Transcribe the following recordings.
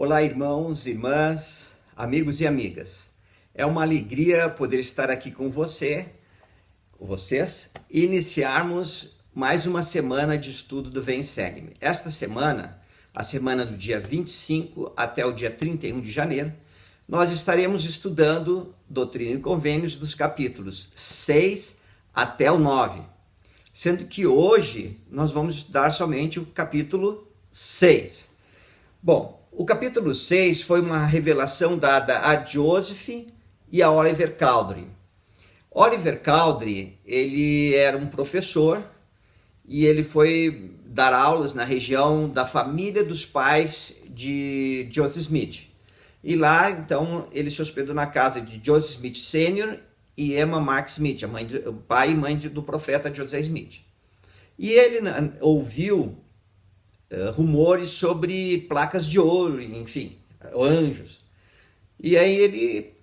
Olá, irmãos, irmãs, amigos e amigas. É uma alegria poder estar aqui com vocês, e iniciarmos mais uma semana de estudo do Vem Segue-me. Esta semana, a semana do dia 25 até o dia 31 de janeiro, nós estaremos estudando Doutrina e Convênios dos capítulos 6 até o 9, sendo que hoje nós vamos estudar somente o capítulo 6. Bom, o capítulo 6 foi uma revelação dada a Joseph e a Oliver Cowdery. Oliver Cowdery, ele era um professor e ele foi dar aulas na região da família dos pais de Joseph Smith. E lá, então, ele se hospedou na casa de Joseph Smith Sr. e Emma Mark Smith, o pai e mãe do profeta José Smith. E ele ouviu rumores sobre placas de ouro, enfim, anjos. E aí ele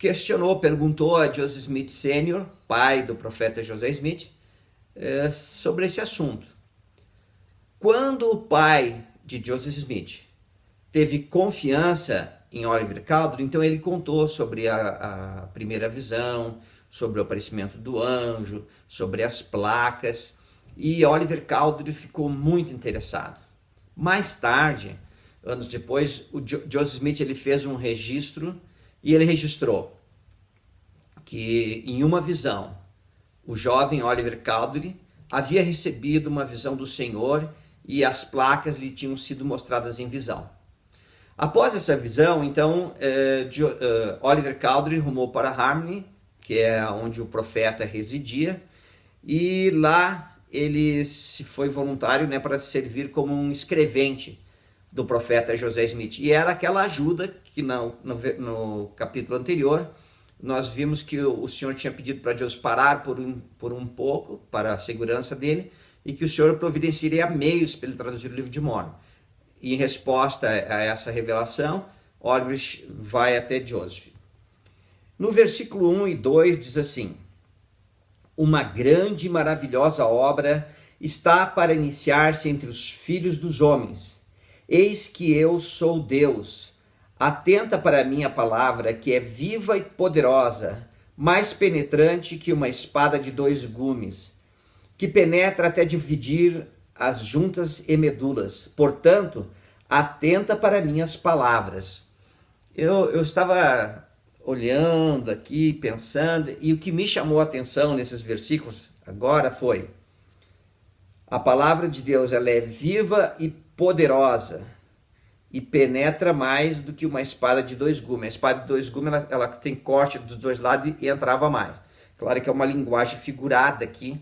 perguntou a Joseph Smith Sr., pai do profeta José Smith, sobre esse assunto. Quando o pai de Joseph Smith teve confiança em Oliver Cowdery, então ele contou sobre a primeira visão, sobre o aparecimento do anjo, sobre as placas, e Oliver Cowdery ficou muito interessado. Mais tarde, anos depois, o Joseph Smith ele fez um registro e ele registrou que em uma visão, o jovem Oliver Cowdery havia recebido uma visão do Senhor e as placas lhe tinham sido mostradas em visão. Após essa visão, então, Oliver Cowdery rumou para Harmony, que é onde o profeta residia, e lá ele se foi voluntário, para servir como um escrevente do profeta José Smith. E era aquela ajuda que no capítulo anterior nós vimos que o Senhor tinha pedido para Deus parar por um pouco, para a segurança dele, e que o Senhor providenciaria meios para ele traduzir o livro de Mórmon. E em resposta a essa revelação, Oliver vai até Joseph. No versículo 1 e 2 diz assim: uma grande e maravilhosa obra está para iniciar-se entre os filhos dos homens. Eis que eu sou Deus. Atenta para a minha palavra, que é viva e poderosa, mais penetrante que uma espada de 2 gumes, que penetra até dividir as juntas e medulas. Portanto, atenta para minhas palavras. Eu estava olhando aqui, pensando, e o que me chamou a atenção nesses versículos agora foi: a palavra de Deus, ela é viva e poderosa e penetra mais do que uma espada de 2 gumes. A espada de 2 gumes, ela tem corte dos dois lados e entrava mais. Claro que é uma linguagem figurada aqui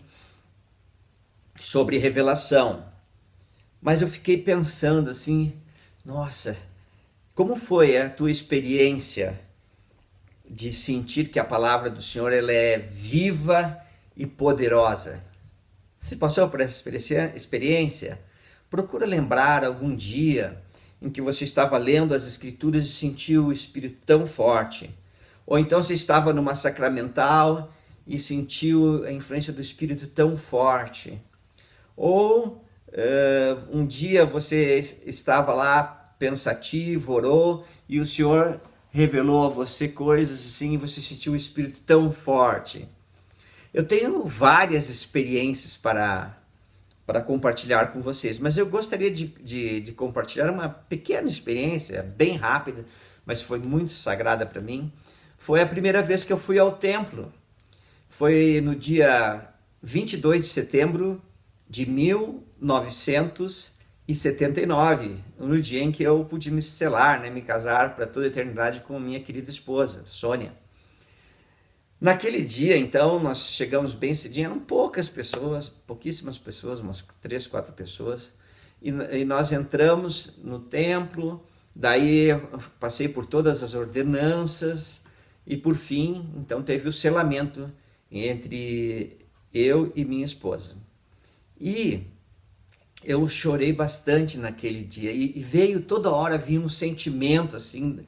sobre revelação. Mas eu fiquei pensando assim, nossa, como foi a tua experiência de sentir que a palavra do Senhor ela é viva e poderosa? Você passou por essa experiência? Procura lembrar algum dia em que você estava lendo as Escrituras e sentiu o Espírito tão forte. Ou então você estava numa sacramental e sentiu a influência do Espírito tão forte. Ou um dia você estava lá pensativo, orou, e o Senhor revelou a você coisas assim, e você sentiu o Espírito tão forte. Eu tenho várias experiências para compartilhar com vocês, mas eu gostaria de compartilhar uma pequena experiência, bem rápida, mas foi muito sagrada para mim. Foi a primeira vez que eu fui ao templo. Foi no dia 22 de setembro de 1979, no dia em que eu pude me selar, me casar para toda a eternidade com minha querida esposa, Sônia. Naquele dia, então, nós chegamos bem cedinho, eram pouquíssimas pessoas, umas 3, 4 pessoas, e nós entramos no templo, daí eu passei por todas as ordenanças, e por fim, então, teve o selamento entre eu e minha esposa. E eu chorei bastante naquele dia, e veio toda hora, vinha um sentimento assim,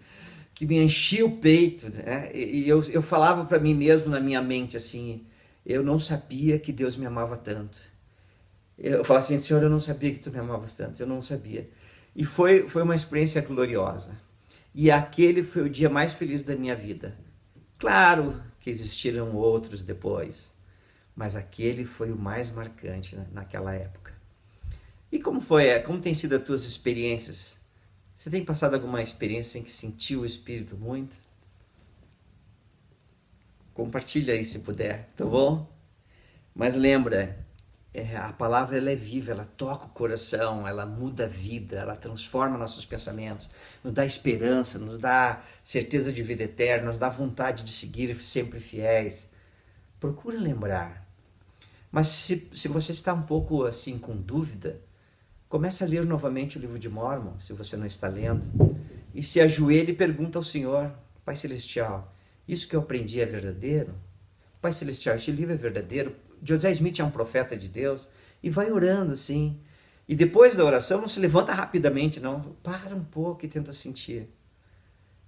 que me enchia o peito, E eu falava para mim mesmo na minha mente assim, eu não sabia que Deus me amava tanto. Eu falava assim, Senhor, eu não sabia que Tu me amavas tanto, eu não sabia. E foi uma experiência gloriosa. e aquele foi o dia mais feliz da minha vida. Claro que existiram outros depois, mas aquele foi o mais marcante, né, naquela época. E como foi? Como tem sido as tuas experiências? Você tem passado alguma experiência em que sentiu o Espírito muito? Compartilha aí se puder, tá bom? Mas lembra, a palavra ela é viva, ela toca o coração, ela muda a vida, ela transforma nossos pensamentos, nos dá esperança, nos dá certeza de vida eterna, nos dá vontade de seguir sempre fiéis. Procura lembrar. Mas se você está um pouco assim com dúvida, comece a ler novamente o livro de Mórmon, se você não está lendo, e se ajoelhe e pergunta ao Senhor: Pai Celestial, isso que eu aprendi é verdadeiro? Pai Celestial, este livro é verdadeiro? José Smith é um profeta de Deus? E vai orando assim. E depois da oração, não se levanta rapidamente, não. Para um pouco e tenta sentir.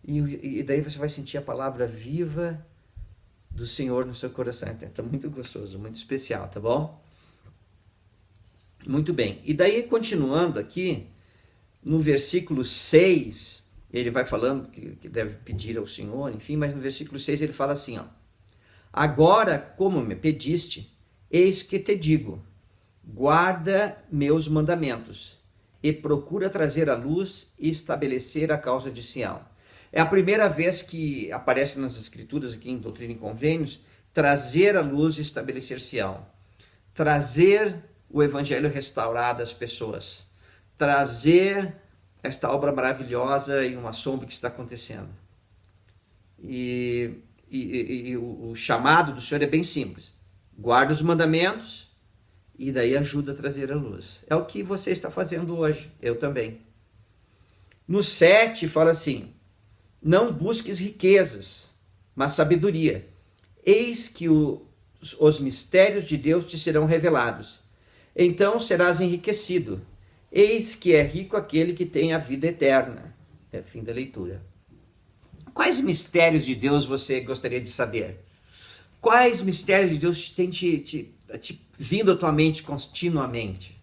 E daí você vai sentir a palavra viva do Senhor no seu coração. Está muito gostoso, muito especial, tá bom? Muito bem. E daí, continuando aqui, no versículo 6, ele vai falando que deve pedir ao Senhor, enfim, mas no versículo 6 ele fala assim, ó: Agora, como me pediste, eis que te digo, guarda meus mandamentos e procura trazer à luz e estabelecer a causa de Sião. É a primeira vez que aparece nas Escrituras, aqui em Doutrina e Convênios, trazer à luz e estabelecer Sião. Trazer o Evangelho restaurado às pessoas. Trazer esta obra maravilhosa e um assombro que está acontecendo. E o chamado do Senhor é bem simples. Guarda os mandamentos e daí ajuda a trazer a luz. É o que você está fazendo hoje, eu também. No 7 fala assim: não busques riquezas, mas sabedoria. Eis que os mistérios de Deus te serão revelados. Então serás enriquecido. Eis que é rico aquele que tem a vida eterna. É fim da leitura. Quais mistérios de Deus você gostaria de saber? Quais mistérios de Deus têm te vindo à tua mente continuamente?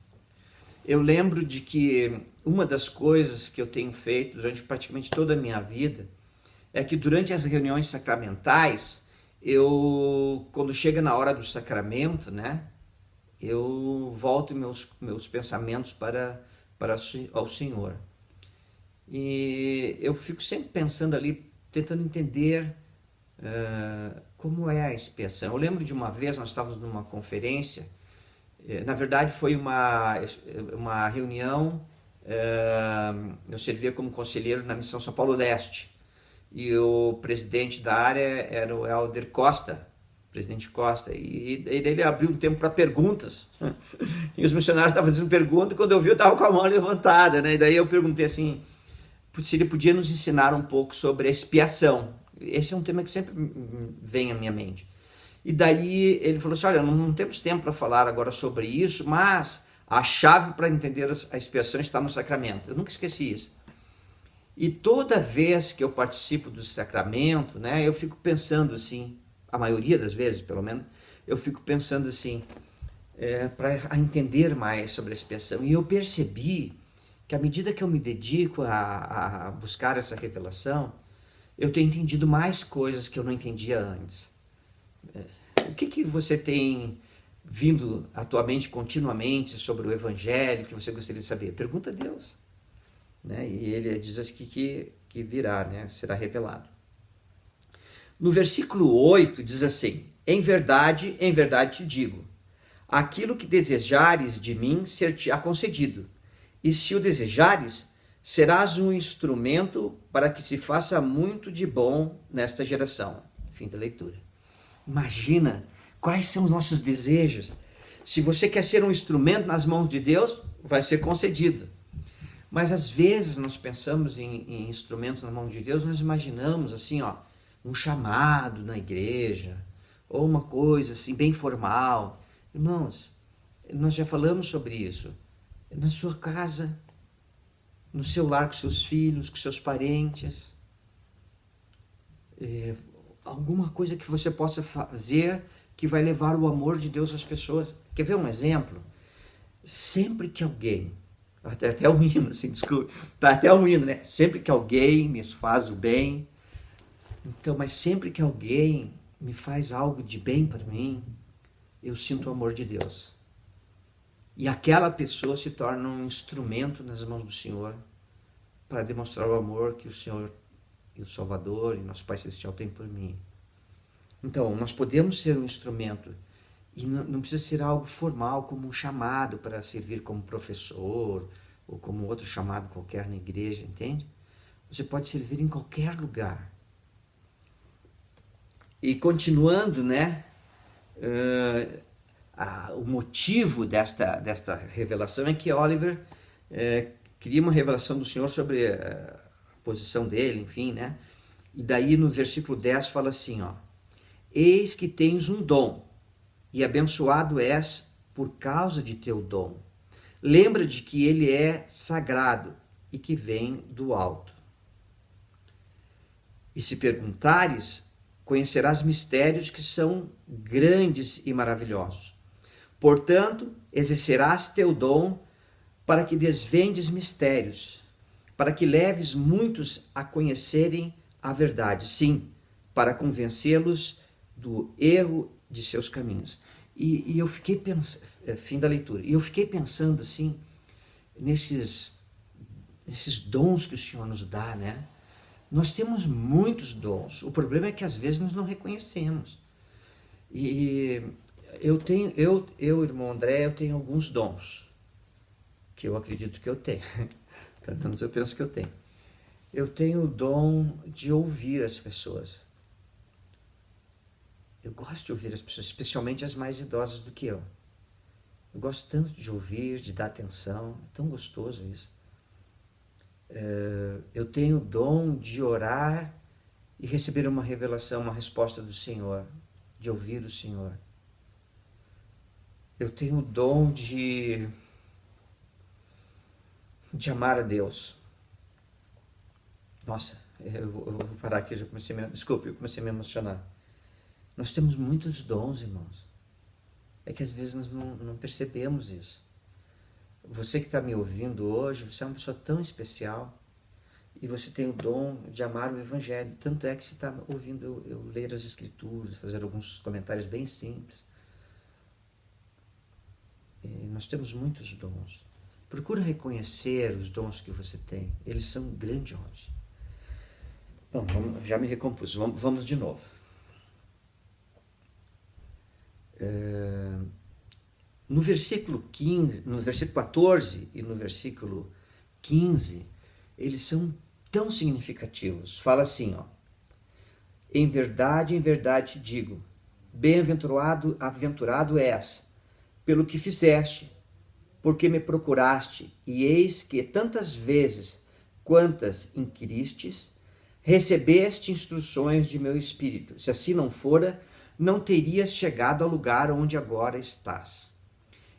Eu lembro de que uma das coisas que eu tenho feito durante praticamente toda a minha vida é que durante as reuniões sacramentais, quando chega na hora do sacramento, né, eu volto meus pensamentos ao Senhor. E eu fico sempre pensando ali, tentando entender como é a expiação. Eu lembro de uma vez, nós estávamos numa conferência, na verdade foi uma reunião, eu servia como conselheiro na Missão São Paulo Leste, e o presidente da área era o Helder Costa, presidente Costa, e daí ele abriu um tempo para perguntas, e os missionários estavam fazendo perguntas, e quando eu vi eu estava com a mão levantada, né? E daí eu perguntei assim, se ele podia nos ensinar um pouco sobre a expiação. Esse é um tema que sempre vem à minha mente. E daí ele falou assim, olha, não temos tempo para falar agora sobre isso, mas a chave para entender a expiação está no sacramento. Eu nunca esqueci isso. E toda vez que eu participo do sacramento, né, eu fico pensando assim, a maioria das vezes, pelo menos, eu fico pensando assim, para entender mais sobre a expiação. E eu percebi que à medida que eu me dedico a buscar essa revelação, eu tenho entendido mais coisas que eu não entendia antes. O que você tem vindo à tua mente continuamente sobre o Evangelho que você gostaria de saber? Pergunta a Deus. Né? E ele diz assim que virá, né? Será revelado. No versículo 8 diz assim, em verdade te digo, aquilo que desejares de mim ser-te-á concedido, e se o desejares, serás um instrumento para que se faça muito de bom nesta geração. Fim da leitura. Imagina quais são os nossos desejos. Se você quer ser um instrumento nas mãos de Deus, vai ser concedido. Mas às vezes nós pensamos em instrumentos na mão de Deus, nós imaginamos assim, ó, um chamado na igreja, ou uma coisa assim bem formal. Irmãos, nós já falamos sobre isso. Na sua casa, no seu lar com seus filhos, com seus parentes, alguma coisa que você possa fazer que vai levar o amor de Deus às pessoas. Quer ver um exemplo? Sempre que alguém Até um hino, assim, desculpe. Tá até um hino, né? Sempre que alguém me faz o bem. Então, mas sempre que alguém me faz algo de bem para mim, eu sinto o amor de Deus. E aquela pessoa se torna um instrumento nas mãos do Senhor para demonstrar o amor que o Senhor e o Salvador e nosso Pai Celestial têm por mim. Então, nós podemos ser um instrumento e não precisa ser algo formal, como um chamado para servir como professor ou como outro chamado qualquer na igreja, entende? Você pode servir em qualquer lugar. E continuando, né? O motivo desta revelação é que Oliver queria uma revelação do Senhor sobre a posição dele, enfim, né? E daí no versículo 10 fala assim, ó: eis que tens um dom, e abençoado és por causa de teu dom. Lembra de que ele é sagrado e que vem do alto. E se perguntares, conhecerás mistérios que são grandes e maravilhosos. Portanto, exercerás teu dom para que desvendes mistérios, para que leves muitos a conhecerem a verdade. Sim, para convencê-los do erro de seus caminhos. E eu fiquei pensando, fim da leitura, e eu fiquei pensando assim, nesses dons que o Senhor nos dá, né? Nós temos muitos dons, o problema é que às vezes nós não reconhecemos. E eu, irmão André, eu tenho alguns dons, que eu acredito que eu tenho, pelo menos eu penso que eu tenho. Eu tenho o dom de ouvir as pessoas. Eu gosto de ouvir as pessoas, especialmente as mais idosas do que eu. Eu gosto tanto de ouvir, de dar atenção, é tão gostoso isso. Eu tenho o dom de orar e receber uma revelação, uma resposta do Senhor, de ouvir o Senhor. Eu tenho o dom de amar a Deus. Nossa, eu vou parar aqui, eu comecei a me emocionar. Nós temos muitos dons, irmãos. É que às vezes nós não percebemos isso. Você que está me ouvindo hoje, você é uma pessoa tão especial e você tem o dom de amar o Evangelho. Tanto é que você está ouvindo eu ler as Escrituras, fazer alguns comentários bem simples. E nós temos muitos dons. Procura reconhecer os dons que você tem. Eles são grandiosos. Bom, já me recompus. Vamos de novo. No versículo 15, no versículo 14 e no versículo 15, eles são tão significativos. Fala assim, ó: em verdade te digo, bem-aventurado és, pelo que fizeste, porque me procuraste, e eis que tantas vezes quantas inquiristes, recebeste instruções de meu espírito. Se assim não fora, não terias chegado ao lugar onde agora estás.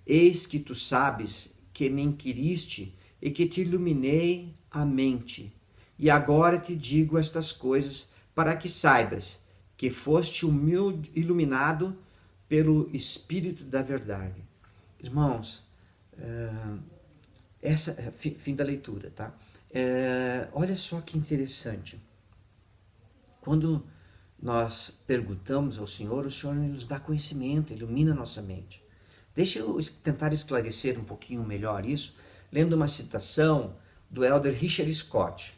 Eis que tu sabes que me inquiriste e que te iluminei a mente. E agora te digo estas coisas para que saibas que foste iluminado pelo Espírito da verdade. Irmãos, fim da leitura, tá? Olha só que interessante. Quando nós perguntamos ao Senhor, o Senhor nos dá conhecimento, ilumina a nossa mente. Deixa eu tentar esclarecer um pouquinho melhor isso, lendo uma citação do Elder Richard Scott.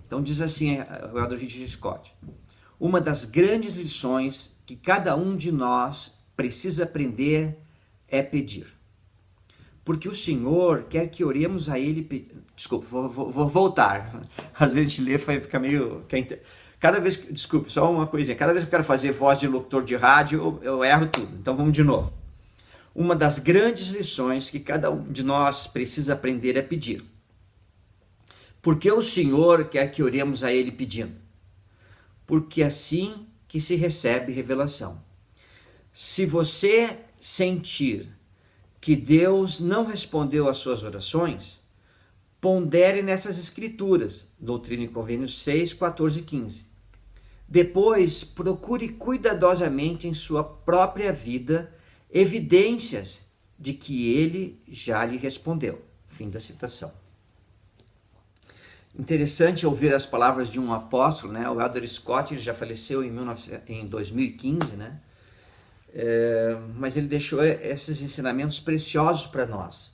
Então diz assim o Elder Richard Scott: uma das grandes lições que cada um de nós precisa aprender é pedir. Porque o Senhor quer que oremos a Ele... Desculpa, vou voltar. Às vezes a gente lê e fica meio... Desculpe, só uma coisinha. Cada vez que eu quero fazer voz de locutor de rádio, eu erro tudo. Então vamos de novo. Uma das grandes lições que cada um de nós precisa aprender é pedir. Porque o Senhor quer que oremos a Ele pedindo. Porque é assim que se recebe revelação. Se você sentir que Deus não respondeu às suas orações, pondere nessas escrituras, Doutrina e Convênios 6, 14 e 15. Depois, procure cuidadosamente em sua própria vida evidências de que ele já lhe respondeu. Fim da citação. Interessante ouvir as palavras de um apóstolo, né? O Elder Scott, ele já faleceu em 2015, né? Mas ele deixou esses ensinamentos preciosos para nós.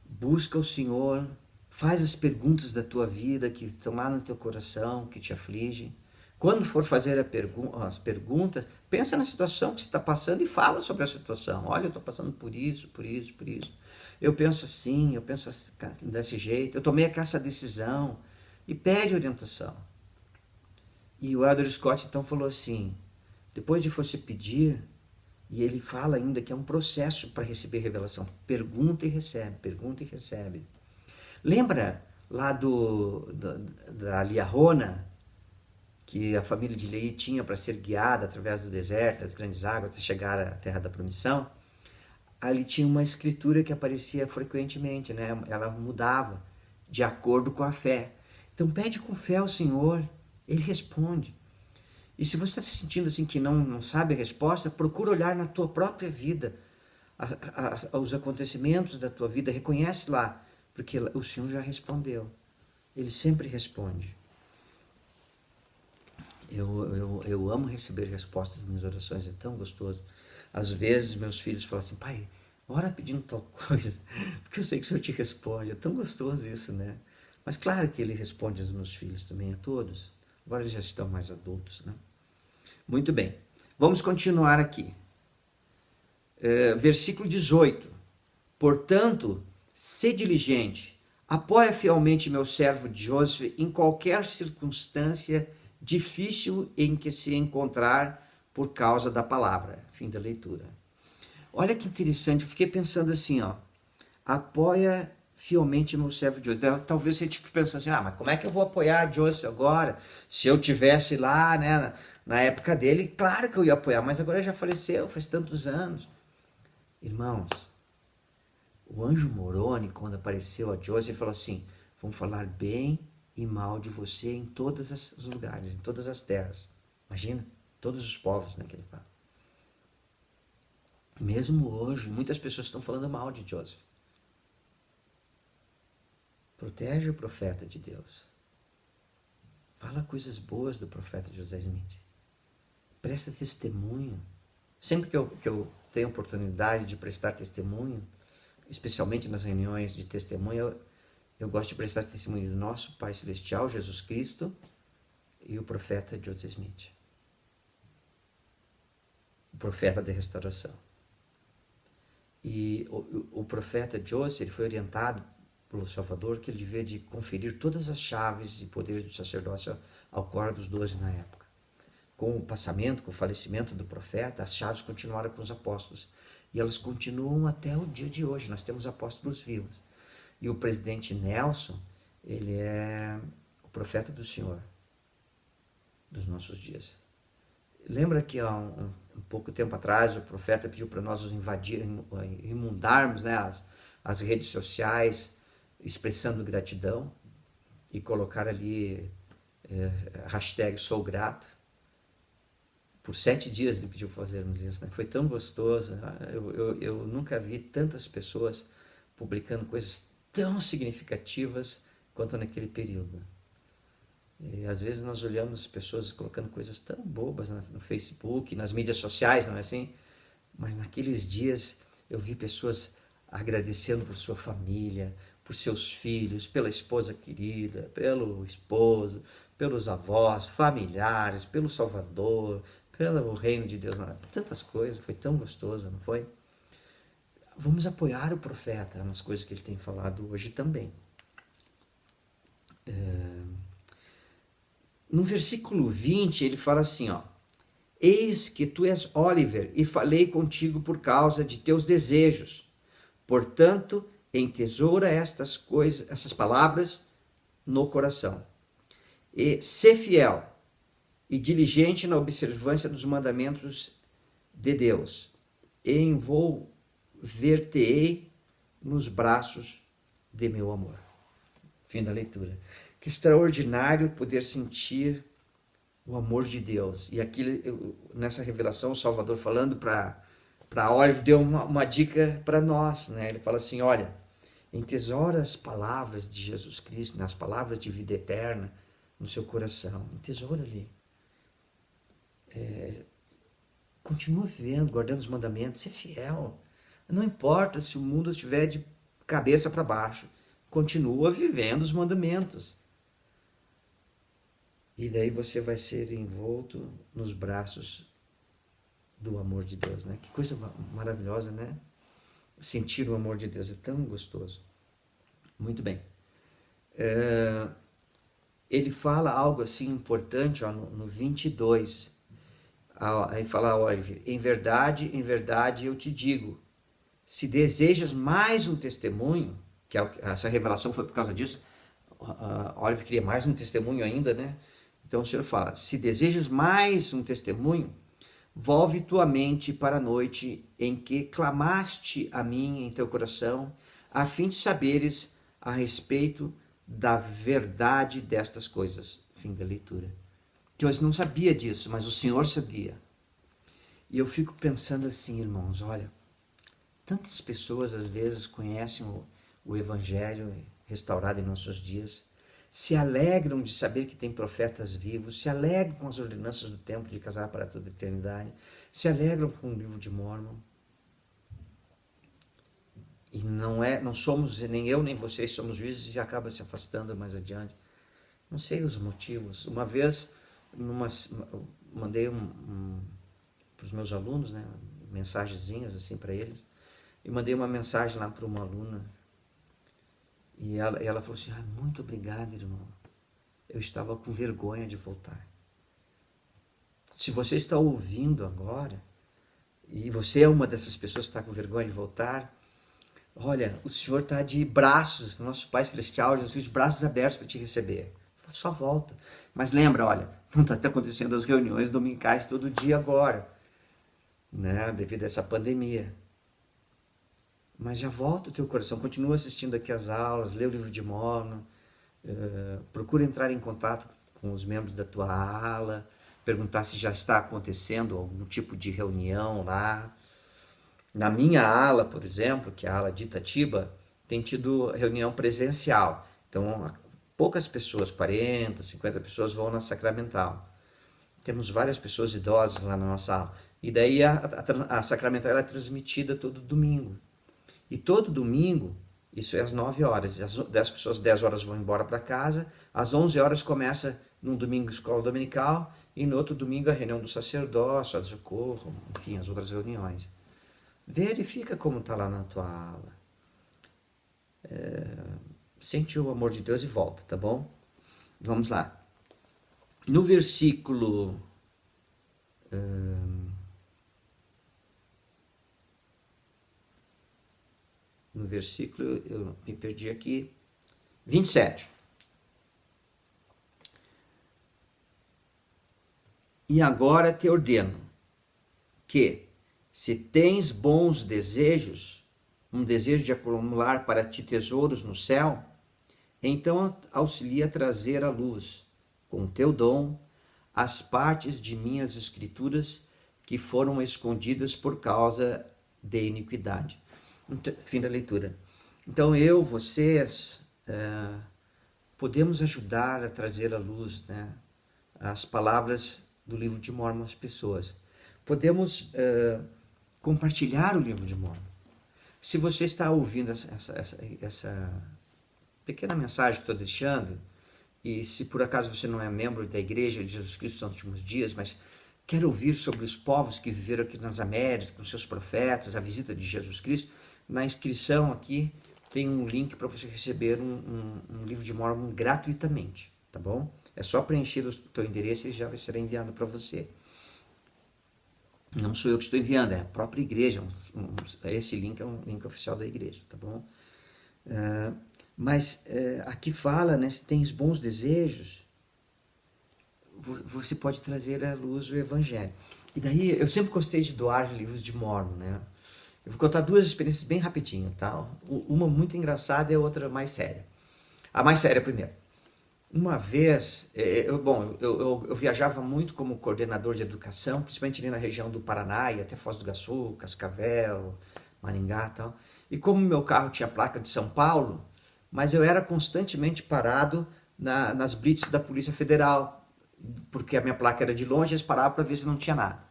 Busca o Senhor, faz as perguntas da tua vida que estão lá no teu coração, que te afligem. Quando for fazer as perguntas, pensa na situação que você está passando e fala sobre a situação. Olha, eu estou passando por isso, por isso, por isso. Eu penso assim, eu penso desse jeito, eu tomei essa decisão. E pede orientação. E o Elder Scott então falou assim, depois de você pedir, e ele fala ainda que é um processo para receber revelação. Pergunta e recebe, pergunta e recebe. Lembra lá da Liahona, que a família de Leí tinha para ser guiada através do deserto, das grandes águas, até chegar à terra da promissão? Ali tinha uma escritura que aparecia frequentemente, né? Ela mudava de acordo com a fé. Então pede com fé ao Senhor, Ele responde. E se você está se sentindo assim que não sabe a resposta, procura olhar na tua própria vida, os acontecimentos da tua vida, reconhece lá, porque o Senhor já respondeu. Ele sempre responde. Eu amo receber respostas das minhas orações, é tão gostoso. Às vezes meus filhos falam assim, pai, ora pedindo tal coisa, porque eu sei que o Senhor te responde. É tão gostoso isso, né? Mas claro que Ele responde aos meus filhos também, a todos. Agora eles já estão mais adultos, né? Muito bem, vamos continuar aqui. Versículo 18. Portanto, sê diligente, apoia fielmente meu servo Joseph em qualquer circunstância difícil em que se encontrar por causa da palavra. Fim da leitura. Olha que interessante, eu fiquei pensando assim, ó. Apoia fielmente meu servo Joseph. Talvez você fique pensando assim, mas como é que eu vou apoiar Joseph agora? Se eu tivesse lá, né, na época dele, claro que eu ia apoiar, mas agora já faleceu, faz tantos anos. Irmãos, o anjo Moroni, quando apareceu a Joseph, ele falou assim, vamos falar bem e mal de você em todos os lugares, em todas as terras. Imagina, todos os povos, né, que ele fala. Mesmo hoje, muitas pessoas estão falando mal de Joseph. Protege o profeta de Deus. Fala coisas boas do profeta José Smith. Presta testemunho. Sempre que eu tenho oportunidade de prestar testemunho, especialmente nas reuniões de testemunho, eu gosto de prestar testemunho do nosso Pai Celestial, Jesus Cristo, e o profeta José Smith. O profeta da restauração. E o profeta Joseph, ele foi orientado pelo Salvador que ele devia de conferir todas as chaves e poderes do sacerdócio ao coro dos 12 na época. Com o passamento, com o falecimento do profeta, as chaves continuaram com os apóstolos. E elas continuam até o dia de hoje. Nós temos apóstolos vivos. E o presidente Nelson, ele é o profeta do Senhor, dos nossos dias. Lembra que há um pouco tempo atrás o profeta pediu para nós imundarmos, né, as redes sociais, expressando gratidão e colocar ali hashtag sou grato. Por 7 dias ele pediu para fazermos isso, né? Foi tão gostoso. Eu nunca vi tantas pessoas publicando coisas tão significativas quanto naquele período. E às vezes nós olhamos pessoas colocando coisas tão bobas no Facebook, nas mídias sociais, não é assim? Mas naqueles dias eu vi pessoas agradecendo por sua família, por seus filhos, pela esposa querida, pelo esposo, pelos avós, familiares, pelo Salvador, pelo reino de Deus. Tantas coisas, foi tão gostoso, não foi? Vamos apoiar o profeta nas coisas que ele tem falado hoje também. No versículo 20, ele fala assim, ó, eis que tu és Oliver, e falei contigo por causa de teus desejos. Portanto, entesoura essas palavras no coração. E sê fiel e diligente na observância dos mandamentos de Deus. E envolver-te-ei nos braços de meu amor. Fim da leitura. Que extraordinário poder sentir o amor de Deus. E aqui, nessa revelação, o Salvador falando para Oliver, deu uma dica para nós, né? Ele fala assim, olha, Entesoura as palavras de Jesus Cristo, nas palavras de vida eterna no seu coração. Entesoura ali. Continua vivendo, guardando os mandamentos, ser fiel. Não importa se o mundo estiver de cabeça para baixo. Continua vivendo os mandamentos. E daí você vai ser envolto nos braços do amor de Deus, né? Que coisa maravilhosa, né? Sentir o amor de Deus é tão gostoso. Muito bem. Ele fala algo assim importante, ó, no 22. Aí fala, olha, em verdade eu te digo, se desejas mais um testemunho, que essa revelação foi por causa disso, Oliver queria mais um testemunho ainda, né? Então o Senhor fala, se desejas mais um testemunho, volve tua mente para a noite em que clamaste a mim em teu coração, a fim de saberes a respeito da verdade destas coisas. Fim da leitura. Joyce não sabia disso, mas o Senhor sabia. E eu fico pensando assim, irmãos, olha, tantas pessoas às vezes conhecem o Evangelho restaurado em nossos dias, se alegram de saber que tem profetas vivos, se alegram com as ordenanças do tempo de casar para toda a eternidade, se alegram com o livro de Mórmon. E não somos, nem eu nem vocês somos juízes e acaba se afastando mais adiante. Não sei os motivos. Uma vez, mandei para os meus alunos, né, mensagenzinhas assim para eles, e mandei uma mensagem lá para uma aluna. E ela falou assim, muito obrigado, irmão. Eu estava com vergonha de voltar. Se você está ouvindo agora, e você é uma dessas pessoas que está com vergonha de voltar, olha, o Senhor está de braços, nosso Pai Celestial, Jesus, de braços abertos para te receber. Só volta. Mas lembra, olha, não está acontecendo as reuniões dominicais todo dia agora, né, devido a essa pandemia. Mas já volta o teu coração, continua assistindo aqui as aulas, lê o livro de Mórmon, procura entrar em contato com os membros da tua ala, perguntar se já está acontecendo algum tipo de reunião lá. Na minha ala, por exemplo, que é a ala de Itatiba, tem tido reunião presencial. Então, poucas pessoas, 40, 50 pessoas vão na Sacramental. Temos várias pessoas idosas lá na nossa ala. E daí a Sacramental ela é transmitida todo domingo. E todo domingo, isso é às 9 horas, as pessoas 10 horas vão embora para casa, às 11 horas começa num domingo escola dominical e no outro domingo a reunião do sacerdócio, a de socorro, enfim, as outras reuniões. Verifica como está lá na tua ala. Sente o amor de Deus e volta, tá bom? Vamos lá. No versículo... no versículo, eu me perdi aqui, 27. E agora te ordeno que, se tens bons desejos, um desejo de acumular para ti tesouros no céu, então auxilia a trazer à luz, com o teu dom, as partes de minhas escrituras que foram escondidas por causa de iniquidade. Fim da leitura. Então vocês, podemos ajudar a trazer à luz, né, as palavras do livro de Mórmon às pessoas. Podemos compartilhar o livro de Mórmon. Se você está ouvindo essa pequena mensagem que estou deixando, e se por acaso você não é membro da Igreja de Jesus Cristo dos Últimos Dias, mas quer ouvir sobre os povos que viveram aqui nas Américas, com seus profetas, a visita de Jesus Cristo, na inscrição aqui tem um link para você receber um livro de Mórmon gratuitamente, tá bom? É só preencher o teu endereço e já vai ser enviado para você. Não sou eu que estou enviando, é a própria igreja. Esse link é um link oficial da igreja, tá bom? Mas aqui fala, né, se tens bons desejos, você pode trazer à luz o Evangelho. E daí, eu sempre gostei de doar livros de Mórmon, né? Eu vou contar duas experiências bem rapidinho, tá? Uma muito engraçada e a outra mais séria. A mais séria primeiro. Uma vez, eu viajava muito como coordenador de educação, principalmente ali na região do Paraná e até Foz do Iguaçu, Cascavel, Maringá e tal. E como meu carro tinha placa de São Paulo, mas eu era constantemente parado nas blitz da Polícia Federal, porque a minha placa era de longe, eles paravam para ver se não tinha nada.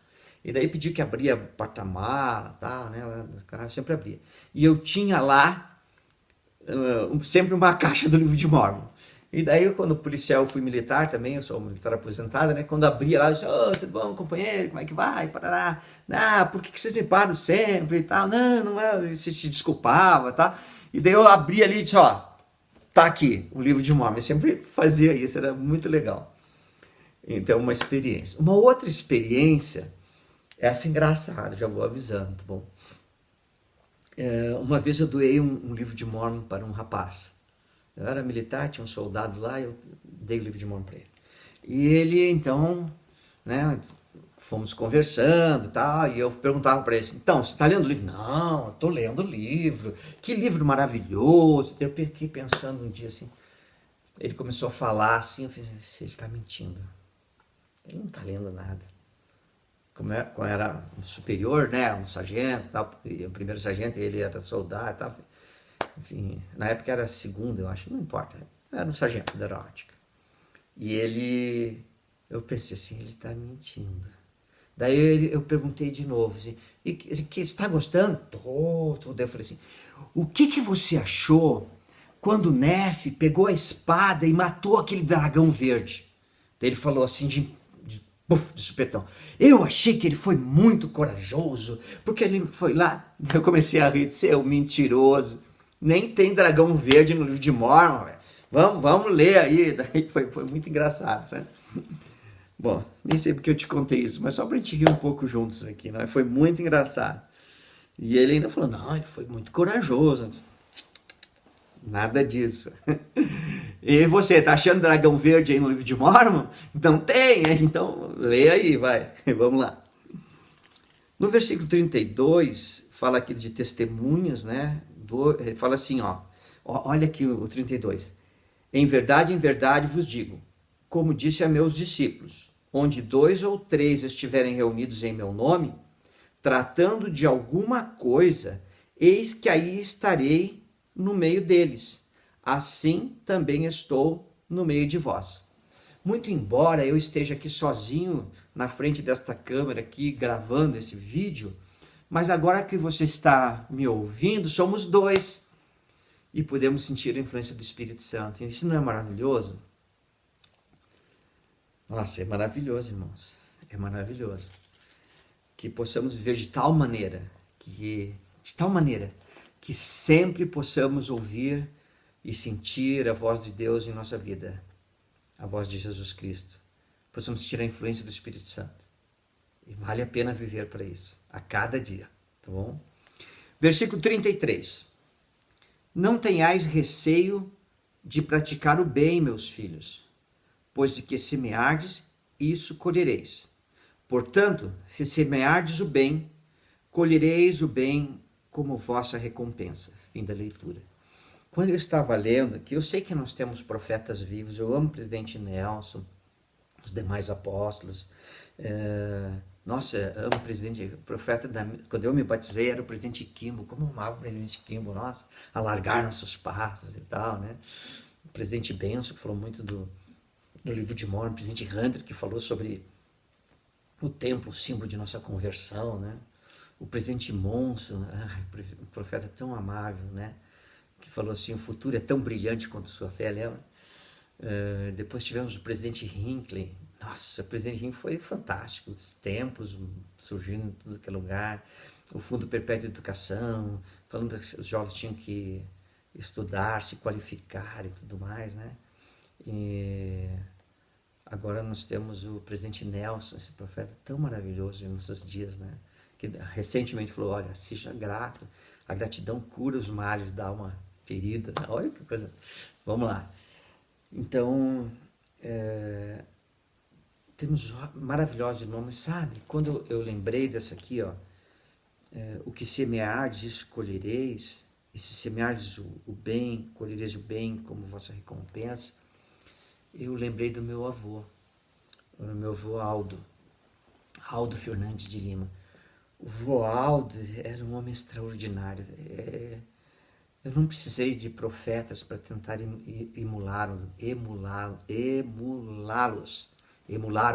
E daí pedi que abria porta-mala, tal, né? Lá no carro, eu sempre abria. E eu tinha lá sempre uma caixa do livro de Mormon. E daí, quando o policial, eu fui militar também, eu sou militar aposentado, né? Quando abria lá, eu disse, oh, tudo bom, companheiro, como é que vai? Parará. Ah, por que vocês me param sempre e tal? Não, não é, você se desculpava, tá? E daí eu abri ali e disse, ó, tá aqui, o livro de Mormon. Eu sempre fazia isso, era muito legal. Então, uma experiência. Uma outra experiência, essa engraçada, já vou avisando, tá bom? Uma vez eu doei um livro de Mormon para um rapaz. Eu era militar, tinha um soldado lá, eu dei o livro de Mormon para ele. E ele, então, né, fomos conversando e tal, e eu perguntava para ele, então, você está lendo o livro? Não, eu estou lendo o livro, que livro maravilhoso. Eu fiquei pensando um dia assim, ele começou a falar assim, eu falei, ele está mentindo, ele não está lendo nada. Como era um superior, né, um sargento, tal, o primeiro sargento, ele era soldado e tal, enfim, na época era segundo, eu acho, não importa, era um sargento da aeronáutica. E eu pensei assim, ele está mentindo. Daí eu perguntei de novo, assim, que está gostando? Tô. Daí eu falei assim, o que você achou quando o Nefe pegou a espada e matou aquele dragão verde? Daí ele falou assim de supetão. Eu achei que ele foi muito corajoso, porque ele foi lá. Eu comecei a rir, seu mentiroso. Nem tem dragão verde no livro de Mormon, velho. Vamos ler aí. Daí foi muito engraçado, sabe? Bom, nem sei porque eu te contei isso, mas só pra gente rir um pouco juntos aqui, né? Foi muito engraçado. E ele ainda falou, não, ele foi muito corajoso. Nada disso. E você, tá achando dragão verde aí no livro de Mormon? Não tem, hein? Então lê aí, vai. Vamos lá. No versículo 32, fala aqui de testemunhas, né? Ele fala assim, ó. Olha aqui o 32. Em verdade vos digo, como disse a meus discípulos, onde 2 ou 3 estiverem reunidos em meu nome, tratando de alguma coisa, eis que aí estarei no meio deles. Assim também estou no meio de vós. Muito embora eu esteja aqui sozinho na frente desta câmera aqui gravando esse vídeo, mas agora que você está me ouvindo, somos 2 e podemos sentir a influência do Espírito Santo. Isso não é maravilhoso? Nossa, é maravilhoso, irmãos. É maravilhoso. Que possamos viver de tal maneira que sempre possamos ouvir e sentir a voz de Deus em nossa vida, a voz de Jesus Cristo. Possamos sentir a influência do Espírito Santo. E vale a pena viver para isso, a cada dia, tá bom? Versículo 33. Não tenhais receio de praticar o bem, meus filhos, pois de que semeardes, isso colhereis. Portanto, se semeardes o bem, colhereis o bem como vossa recompensa. Fim da leitura. Quando eu estava lendo aqui, eu sei que nós temos profetas vivos, eu amo o presidente Nelson, os demais apóstolos. Nossa, amo o presidente, o profeta, quando eu me batizei era o presidente Kimbo, como eu amava o presidente Kimbo, nossa, alargar nossos passos e tal, né? O presidente Benson, que falou muito do livro de Mormon, o presidente Hunter, que falou sobre o templo, o símbolo de nossa conversão, né? O presidente Monson, um profeta tão amável, né? Que falou assim, o futuro é tão brilhante quanto sua fé, lembra? Depois tivemos o presidente Hinckley. Nossa, o presidente Hinckley foi fantástico. Os templos surgindo em tudo que é lugar. O Fundo Perpétuo de Educação, falando que os jovens tinham que estudar, se qualificar e tudo mais, né? E agora nós temos o presidente Nelson, esse profeta tão maravilhoso em nossos dias, né? Que recentemente falou, olha, seja grato, a gratidão cura os males da alma ferida. Olha que coisa. Vamos lá. Então, temos maravilhosos nomes, sabe? Quando eu lembrei dessa aqui, ó, o que semeardes, isso colhereis, e se semeardes o bem, colhereis o bem como vossa recompensa, eu lembrei do meu avô Aldo Fernandes de Lima. O Voaldo era um homem extraordinário. Eu não precisei de profetas para tentar emular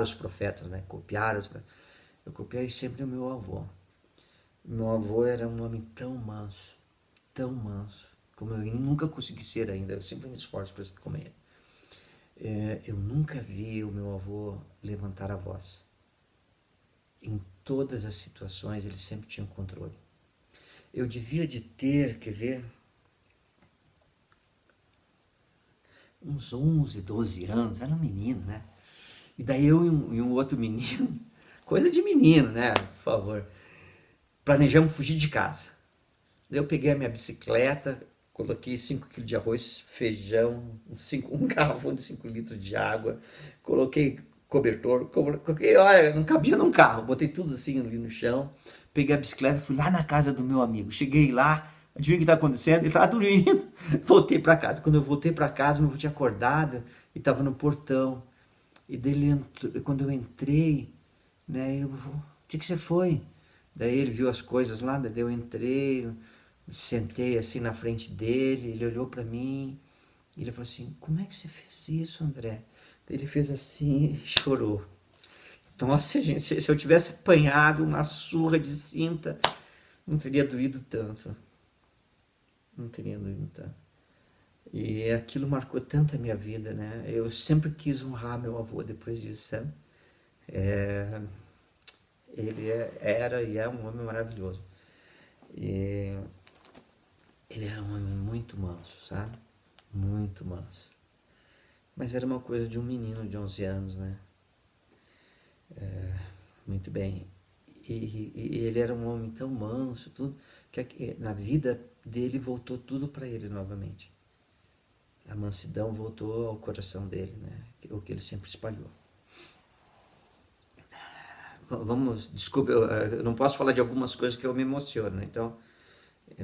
os profetas, né? Copiar os. Eu copiei sempre o meu avô. Meu avô era um homem tão manso, como eu nunca consegui ser ainda. Eu sempre me esforço para ser como ele. Eu nunca vi o meu avô levantar a voz. Em todas as situações ele sempre tinha um controle. Eu devia de ter, quer ver, uns 11, 12 anos, era um menino, né? E daí eu e um outro menino, coisa de menino, né? Por favor, planejamos fugir de casa. Daí eu peguei a minha bicicleta, coloquei 5 quilos de arroz, feijão, um garrafão de 5 litros de água, coloquei cobertor, coloquei, olha, não cabia num carro, botei tudo assim ali no chão, peguei a bicicleta, fui lá na casa do meu amigo, cheguei lá, adivinha o que está acontecendo? Ele estava dormindo, voltei para casa. Quando eu voltei para casa, meu avô tinha acordado e estava no portão. E dele, quando eu entrei, né, eu, onde que você foi? Daí ele viu as coisas lá, daí eu entrei, sentei assim na frente dele, ele olhou para mim, e ele falou assim, como é que você fez isso, André? Daí ele fez assim e chorou. Nossa, gente, se eu tivesse apanhado uma surra de cinta, não teria doído tanto. Não teria doído tanto. E aquilo marcou tanto a minha vida, né? Eu sempre quis honrar meu avô depois disso, sabe? Ele era e é um homem maravilhoso. E ele era um homem muito manso, sabe? Muito manso. Mas era uma coisa de um menino de 11 anos, né? Muito bem. E ele era um homem tão manso, tudo, que na vida dele voltou tudo para ele novamente. A mansidão voltou ao coração dele, né? O que ele sempre espalhou. Vamos, desculpa, eu não posso falar de algumas coisas que eu me emociono, né? Então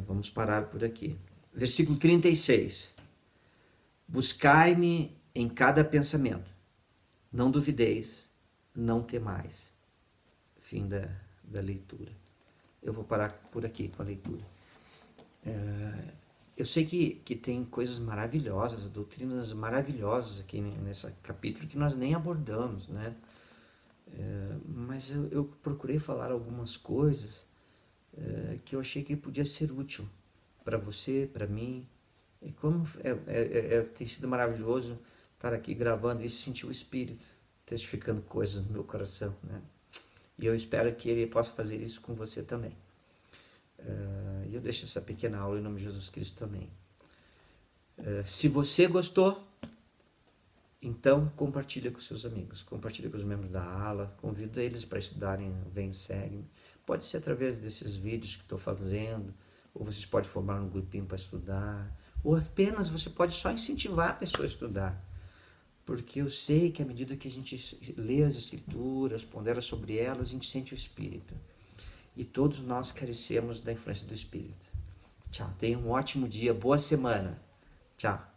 vamos parar por aqui. Versículo 36. Buscai-me em cada pensamento, não duvideis, não temais. Fim da leitura. Eu vou parar por aqui com a leitura. Eu sei que tem coisas maravilhosas, doutrinas maravilhosas aqui nesse capítulo que nós nem abordamos, né? Mas eu procurei falar algumas coisas que eu achei que podia ser útil para você, para mim. E como tem sido maravilhoso estar aqui gravando e sentir o Espírito testificando coisas no meu coração, né? E eu espero que ele possa fazer isso com você também. E eu deixo essa pequena aula em nome de Jesus Cristo também. Se você gostou, então compartilha com seus amigos, compartilha com os membros da ala, convida eles para estudarem Vem Segue. Pode ser através desses vídeos que estou fazendo, ou vocês podem formar um grupinho para estudar, ou apenas você pode só incentivar a pessoa a estudar. Porque eu sei que à medida que a gente lê as Escrituras, pondera sobre elas, a gente sente o Espírito. E todos nós carecemos da influência do Espírito. Tchau, tenha um ótimo dia, boa semana. Tchau.